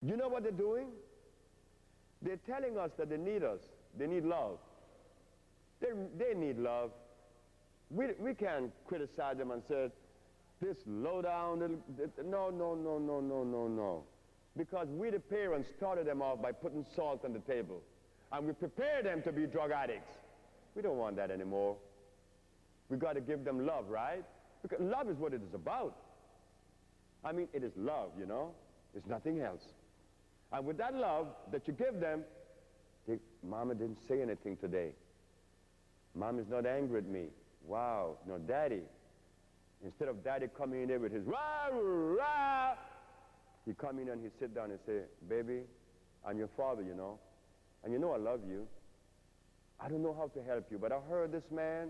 You know what they're doing? They're telling us that they need us. They need love. They need love. We can't criticize them and say, this low down little, no. Because we, the parents, started them off by putting salt on the table. And we prepare them to be drug addicts. We don't want that anymore. We got to give them love, right? Because love is what it is about. I mean, it is love, you know. It's nothing else. And with that love that you give them, Mama didn't say anything today. Mom is not angry at me. Wow, no, Daddy. Instead of Daddy coming in there with his rah, rah, he come in and he sit down and say, baby, I'm your father, you know. And you know I love you. I don't know how to help you, but I heard this man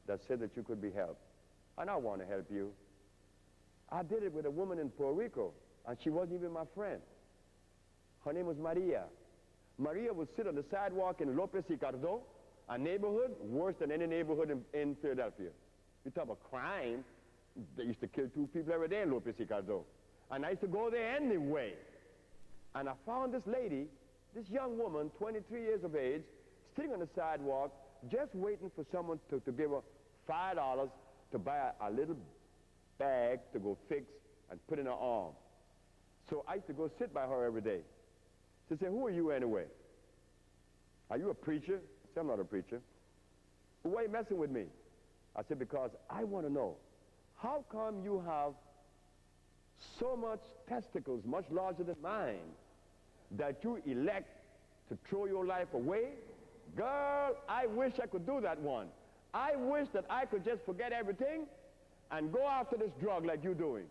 that said that you could be helped. And I want to help you. I did it with a woman in Puerto Rico, and she wasn't even my friend. Her name was Maria. Maria would sit on the sidewalk in Lopez y Cardo, a neighborhood worse than any neighborhood in Philadelphia. You talk about crime. They used to kill 2 people every day in Lopez y Cardo. And I used to go there anyway. And I found this lady, this young woman, 23 years of age, sitting on the sidewalk, just waiting for someone to give her $5 to buy a little bag to go fix and put in her arm. So I used to go sit by her every day. She said, who are you anyway? Are you a preacher? I said, I'm not a preacher. Well, why are you messing with me? I said, because I want to know, how come you have so much testicles, much larger than mine, that you elect to throw your life away? Girl, I wish I could do that one. I wish that I could just forget everything and go after this drug like you're doing.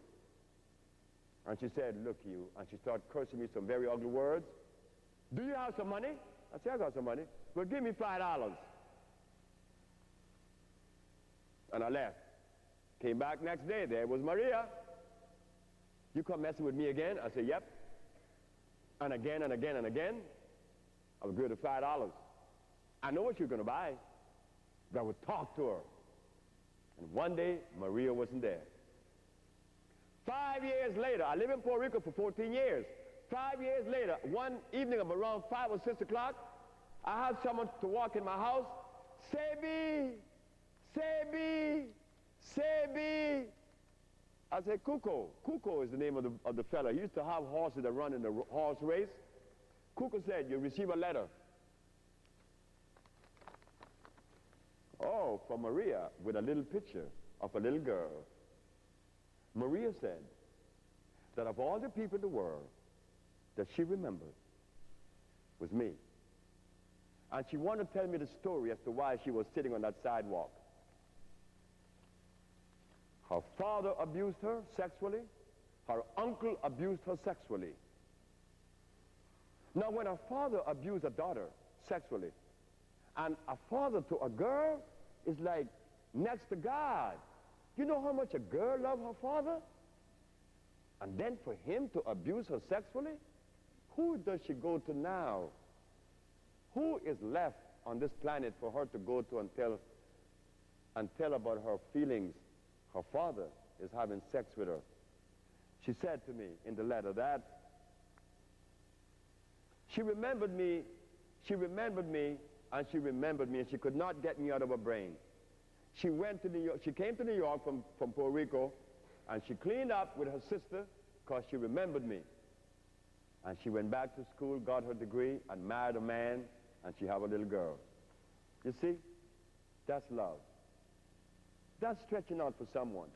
And she said, look you, and she started cursing me some very ugly words. Do you have some money? I said, I got some money. Well, give me $5. And I left. Came back next day, there was Maria. You come messing with me again? I said, yep. And again and again and again. I was good at $5. I know what you're going to buy. But I would talk to her. And one day, Maria wasn't there. 5 years later, I lived in Puerto Rico for 14 years. 5 years later, one evening of around 5 or 6 o'clock, I had someone to walk in my house. Sebi, Sebi, Sebi. I said, Cuco. Cuco is the name of the fella. He used to have horses that run in the horse race. Cuco said, you receive a letter. Oh, from Maria, with a little picture of a little girl. Maria said that of all the people in the world that she remembered was me. And she wanted to tell me the story as to why she was sitting on that sidewalk. Her father abused her sexually. Her uncle abused her sexually. Now, when a father abused a daughter sexually, and a father to a girl is like next to God. You know how much a girl loves her father? And then for him to abuse her sexually? Who does she go to now? Who is left on this planet for her to go to and tell about her feelings? Her father is having sex with her. She said to me in the letter that she remembered me, and she remembered me, and she could not get me out of her brain. She went to New York. She came to New York from Puerto Rico, and she cleaned up with her sister because she remembered me. And she went back to school, got her degree, and married a man, and she have a little girl. You see? That's love. That's stretching out for someone.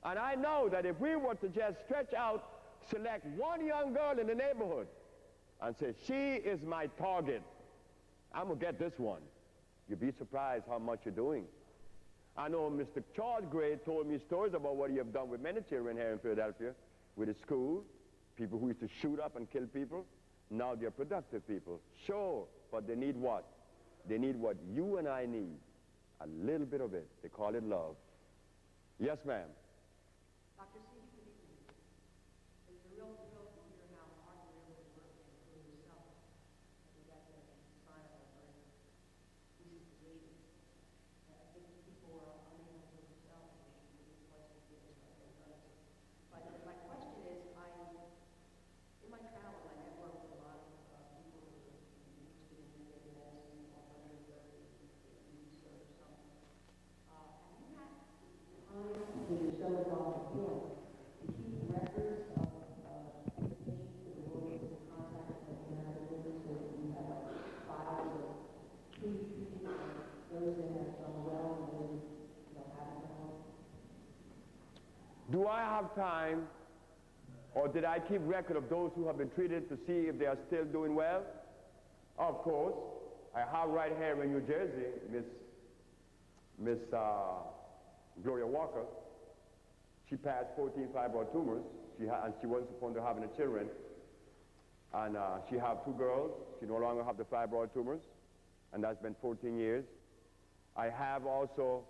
And I know that if we were to just stretch out, select one young girl in the neighborhood and say, she is my target, I'm going to get this one. You'd be surprised how much you're doing. I know Mr. Charles Gray told me stories about what he have done with many children here in Philadelphia, with his school, people who used to shoot up and kill people. Now they're productive people. Sure, but they need what? They need what you and I need. A little bit of it. They call it love. Yes, ma'am. Dr. Sebi, good evening. It's a real thrill to hear how hard you're able to work and improve yourself. I think that's a sign of a very decent behavior. I think people are unable to themselves and they should be much forgiveness by their brothers. But my question is, in my travels, I time, or did I keep record of those who have been treated to see if they are still doing well? Of course. I have right here in New Jersey, Miss Gloria Walker. She passed 14 fibroid tumors, and she wasn't supposed to have any children. And she have 2 girls. She no longer have the fibroid tumors, and that's been 14 years. I have also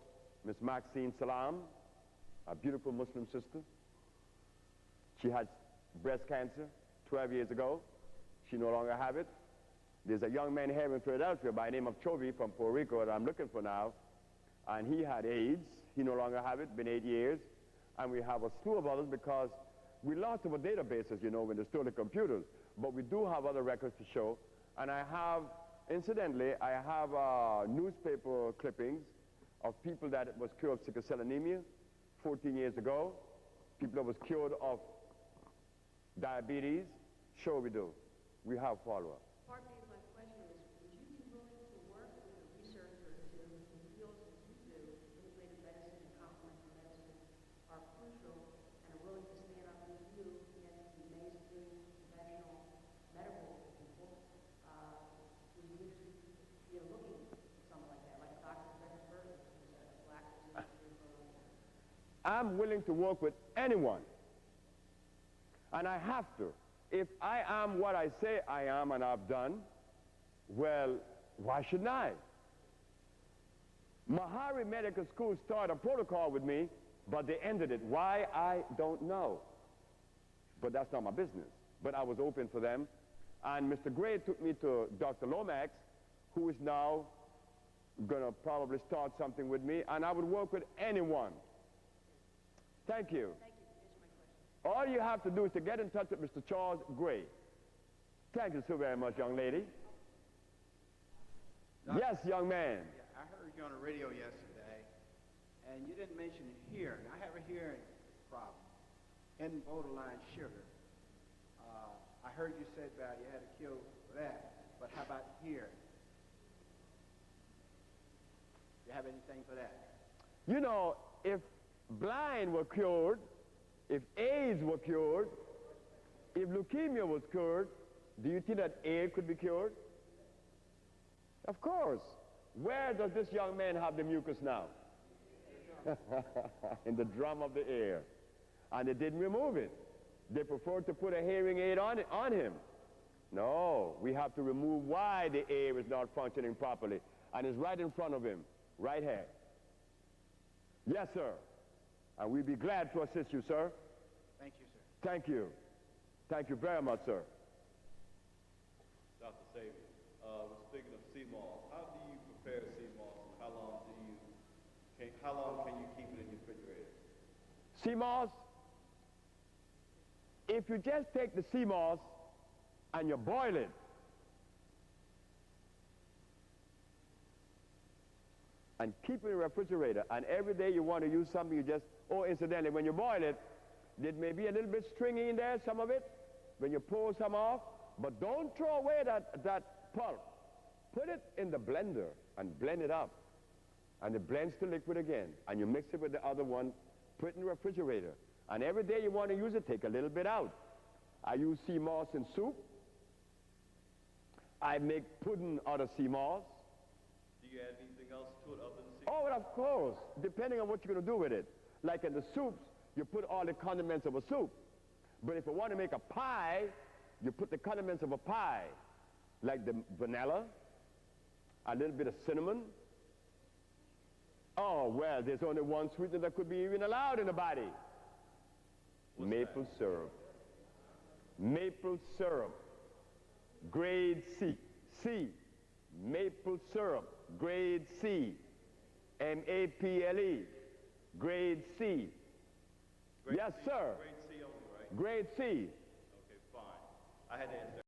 Miss Maxine Salam, a beautiful Muslim sister. She had breast cancer 12 years ago. She no longer have it. There's a young man here in Philadelphia by the name of Chovy from Puerto Rico that I'm looking for now, and he had AIDS. He no longer have it, been 8 years. And we have a slew of others because we lost our databases, you know, when they stole the computers. But we do have other records to show. And I have, incidentally, I have newspaper clippings of people that was cured of sickle cell anemia 14 years ago, people that was cured of diabetes. Sure we do. We have follow-up. Part B of my question is, would you be willing to work with a researcher to, in fields that you do, integrative medicine and complementary medicine are crucial, and are willing to stand up with you against the mainstream conventional medical people? Would you be looking at someone like that, like Dr. Becker, who's a black physician? I'm willing to work with anyone, and I have to. If I am what I say I am and I've done, well, why shouldn't I? Mahari Medical School started a protocol with me, but they ended it. Why, I don't know. But that's not my business. But I was open for them. And Mr. Gray took me to Dr. Lomax, who is now going to probably start something with me, and I would work with anyone. Thank you. Thank you. Answer my question. All you have to do is to get in touch with Mr. Charles Gray. Thank you so very much, young lady. Doctor, yes, young man. yeah, I heard you on the radio yesterday, and you didn't mention hearing. I have a hearing problem and borderline sugar. I heard you said that you had a cure for that, but how about hearing? Do you have anything for that? You know, if blind were cured, if AIDS were cured, if leukemia was cured, do you think that air could be cured? Of course. Where does this young man have the mucus now? In the drum of the ear. And they didn't remove it. They preferred to put a hearing aid on him. No, we have to remove why the air is not functioning properly. And it's right in front of him, right here. Yes, sir. And we'd be glad to assist you, sir. Thank you, sir. Thank you. Thank you very much, sir. Dr. Sebi, we're speaking of sea moss. How do you prepare sea moss, and how long can you keep it in your refrigerator? Sea moss, if you just take the sea moss and you boil it, and keep it in the refrigerator, and every day you want to use something, you just, oh, incidentally, when you boil it, there may be a little bit stringy in there, some of it, when you pull some off, but don't throw away that pulp. Put it in the blender and blend it up, and it blends to liquid again, and you mix it with the other one, put it in the refrigerator, and every day you want to use it, take a little bit out. I use sea moss in soup. I make pudding out of sea moss. Do you add anything else to it other than sea Oh, of course, depending on what you're going to do with it. Like in the soups, you put all the condiments of a soup. But if you want to make a pie, you put the condiments of a pie, like the vanilla, a little bit of cinnamon. Oh, well, there's only one sweetener that could be even allowed in the body. What's Maple that? syrup. Maple syrup. Grade C. C. Maple syrup. Grade C. M-A-P-L-E. Grade C. Grade Yes, C, sir. Grade C only, right? Grade C. Okay, fine. I had to ask that.